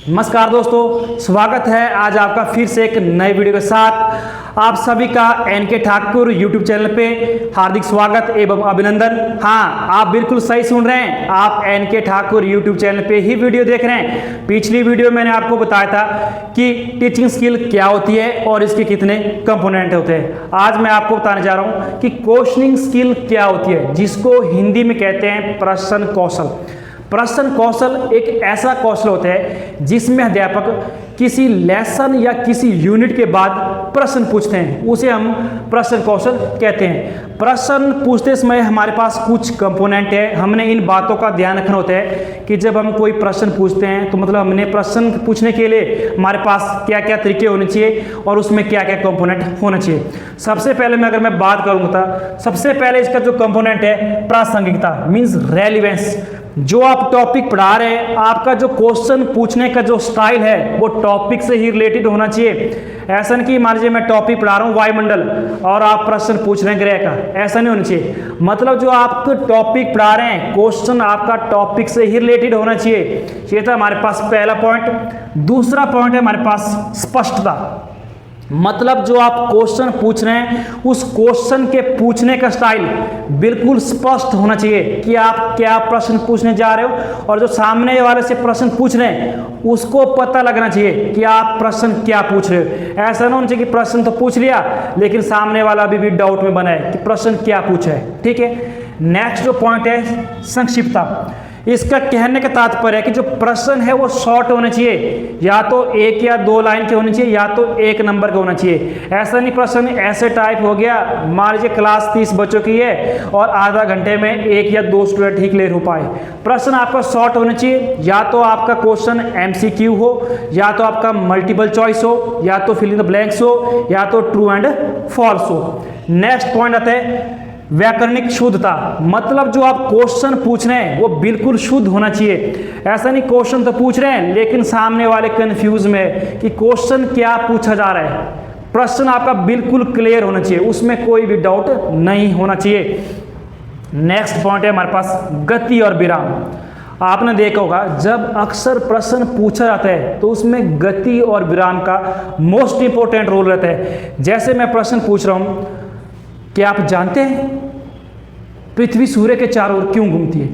नमस्कार दोस्तों, स्वागत है आज आपका फिर से एक नए वीडियो के साथ। आप सभी का एनके ठाकुर यूट्यूब चैनल पे हार्दिक स्वागत एवं अभिनंदन। हाँ, आप बिल्कुल सही सुन रहे हैं, आप एनके ठाकुर यूट्यूब चैनल पे ही वीडियो देख रहे हैं। पिछली वीडियो मैंने आपको बताया था कि टीचिंग स्किल क्या होती है और इसके कितने कंपोनेंट होते हैं। आज मैं आपको बताने जा रहा हूँ कि क्वेश्चनिंग स्किल क्या होती है, जिसको हिंदी में कहते हैं प्रश्न कौशल। प्रश्न कौशल एक ऐसा कौशल होता है जिसमें अध्यापक किसी लेसन या किसी यूनिट के बाद प्रश्न पूछते हैं, उसे हम प्रश्न कौशल कहते हैं। प्रश्न पूछते समय हमारे पास कुछ कंपोनेंट है, हमने इन बातों का ध्यान रखना होता है कि जब हम कोई प्रश्न पूछते हैं तो मतलब हमने प्रश्न पूछने के लिए हमारे पास क्या क्या तरीके होने चाहिए और उसमें क्या क्या कंपोनेंट होना चाहिए। सबसे पहले मैं अगर मैं बात करूँगा तो सबसे पहले इसका जो कंपोनेंट है प्रासंगिकता, मीन्स रेलिवेंस। जो आप टॉपिक पढ़ा रहे हैं, आपका जो क्वेश्चन पूछने का जो स्टाइल है वो टॉपिक से ही रिलेटेड होना चाहिए। ऐसा नहीं कि मान लीजिए मैं टॉपिक पढ़ा रहा हूँ वायुमंडल और आप प्रश्न पूछ रहे हैं ग्रह का, ऐसा नहीं होना चाहिए। मतलब जो आप टॉपिक पढ़ा रहे हैं, क्वेश्चन आपका टॉपिक से ही रिलेटेड होना चाहिए। ये था हमारे पास पहला पॉइंट। दूसरा पॉइंट है हमारे पास स्पष्टता। मतलब जो आप क्वेश्चन पूछ रहे हैं उस क्वेश्चन के पूछने का स्टाइल बिल्कुल स्पष्ट होना चाहिए कि आप क्या प्रश्न पूछने जा रहे हो, और जो सामने वाले से प्रश्न पूछ रहे हैं उसको पता लगना चाहिए कि आप प्रश्न क्या पूछ रहे हो। ऐसा नहीं होना चाहिए कि प्रश्न तो पूछ लिया लेकिन सामने वाला अभी भी डाउट में बना है कि प्रश्न क्या पूछा है। ठीक है, नेक्स्ट जो पॉइंट है संक्षिप्तता। इसका कहने का तात्पर्य है कि जो प्रश्न है वो शॉर्ट होने चाहिए, या तो एक या दो लाइन के होने चाहिए या तो एक नंबर का होना चाहिए। ऐसा नहीं प्रश्न ऐसे टाइप हो गया, मान लीजिए क्लास 30 बच्चों की है और आधा घंटे में एक या दो स्टूडेंट ही क्लियर हो पाए। प्रश्न आपका शॉर्ट होना चाहिए, या तो आपका क्वेश्चन एमसीक्यू हो, या तो आपका मल्टीपल चॉइस हो, या तो फिल इन द ब्लैंक्स हो, या तो ट्रू एंड फॉल्स हो। नेक्स्ट पॉइंट आता है व्याकरणिक शुद्धता। मतलब जो आप क्वेश्चन पूछ रहे हैं वो बिल्कुल शुद्ध होना चाहिए। ऐसा नहीं क्वेश्चन तो पूछ रहे हैं लेकिन सामने वाले कंफ्यूज में कि क्वेश्चन क्या पूछा जा रहा है। प्रश्न आपका बिल्कुल क्लियर होना चाहिए, उसमें कोई भी डाउट नहीं होना चाहिए। नेक्स्ट पॉइंट है हमारे पास गति और विराम। आपने देखा होगा जब अक्सर प्रश्न पूछा जाता है तो उसमें गति और विराम का मोस्ट इंपॉर्टेंट रोल रहता है। जैसे मैं प्रश्न पूछ रहा हूँ, क्या आप जानते हैं पृथ्वी सूर्य के चारों ओर क्यों घूमती है?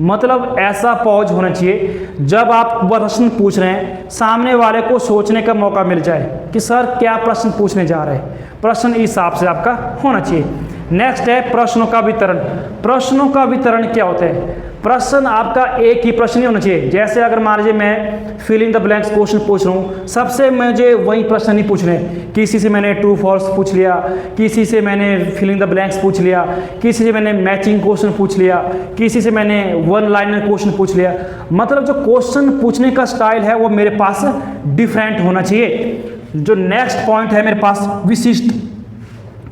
मतलब ऐसा पॉज होना चाहिए जब आप प्रश्न पूछ रहे हैं सामने वाले को सोचने का मौका मिल जाए कि सर क्या प्रश्न पूछने जा रहे हैं। प्रश्न इस हिसाब से आपका होना चाहिए। नेक्स्ट है प्रश्नों का वितरण। प्रश्नों का वितरण क्या होता है? प्रश्न आपका एक ही प्रश्न नहीं होना चाहिए। जैसे अगर मान लीजिए मैं fill in the blanks question पूछ रहा हूँ, सबसे मुझे वही प्रश्न नहीं पूछने। किसी से मैंने ट्रू फॉल्स पूछ लिया, किसी से मैंने फिल इन द ब्लैंक्स पूछ लिया, किसी से मैंने मैचिंग क्वेश्चन पूछ लिया, किसी से मैंने वन लाइनर क्वेश्चन पूछ लिया। मतलब जो क्वेश्चन पूछने का स्टाइल है वो मेरे पास डिफरेंट होना चाहिए। जो नेक्स्ट पॉइंट है मेरे पास विशिष्ट।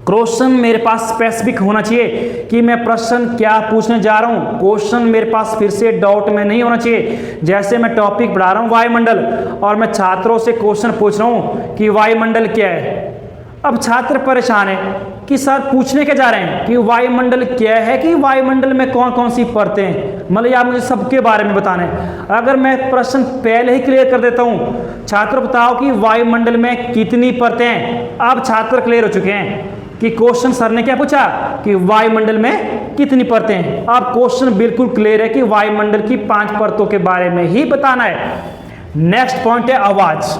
क्वेश्चन मेरे पास स्पेसिफिक होना चाहिए कि मैं प्रश्न क्या पूछने जा रहा हूँ। क्वेश्चन मेरे पास फिर से डाउट में नहीं होना चाहिए। जैसे मैं टॉपिक पढ़ा रहा हूँ वायुमंडल और मैं छात्रों से क्वेश्चन पूछ रहा हूँ कि वायुमंडल क्या है। अब छात्र परेशान है कि सर पूछने के जा रहे हैं कि वायुमंडल क्या है, कि वायुमंडल में कौन कौन सी परतें हैं, मतलब आप मुझे सबके बारे में बताना है। अगर मैं प्रश्न पहले ही क्लियर कर देता हूँ, छात्र बताओ कि वायुमंडल में कितनी परतें हैं, अब छात्र क्लियर हो चुके हैं कि क्वेश्चन सर ने क्या पूछा कि वायुमंडल में कितनी परतें हैं। अब क्वेश्चन बिल्कुल क्लियर है कि वायुमंडल की 5 परतों के बारे में ही बताना है। नेक्स्ट पॉइंट है आवाज।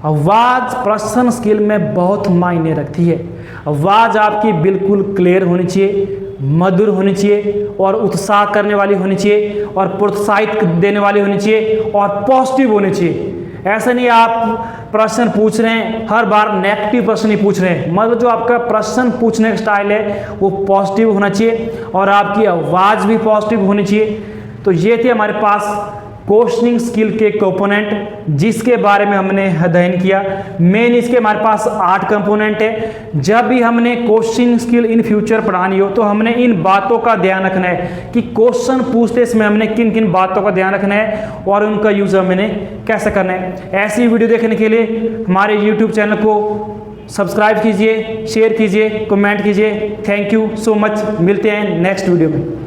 आवाज प्रश्न स्किल में बहुत मायने रखती है। आवाज आपकी बिल्कुल क्लियर होनी चाहिए, मधुर होनी चाहिए और उत्साह करने वाली होनी चाहिए और प्रोत्साहित देने वाली होनी चाहिए और पॉजिटिव होनी चाहिए। ऐसा नहीं आप प्रश्न पूछ रहे हैं हर बार नेगेटिव प्रश्न ही पूछ रहे हैं। मतलब जो आपका प्रश्न पूछने का स्टाइल है वो पॉजिटिव होना चाहिए और आपकी आवाज़ भी पॉजिटिव होनी चाहिए। तो ये थे हमारे पास क्वेश्चनिंग स्किल के कंपोनेंट जिसके बारे में हमने अध्ययन किया। मेन इसके हमारे पास 8 कंपोनेंट है। जब भी हमने क्वेश्चनिंग स्किल इन फ्यूचर पढ़ानी हो तो हमने इन बातों का ध्यान रखना है कि क्वेश्चन पूछते समय हमने किन किन बातों का ध्यान रखना है और उनका यूज हमने कैसे करना है। ऐसी वीडियो देखने के लिए हमारे यूट्यूब चैनल को सब्सक्राइब कीजिए, शेयर कीजिए, कमेंट कीजिए। Thank you so much. मिलते हैं नेक्स्ट वीडियो में।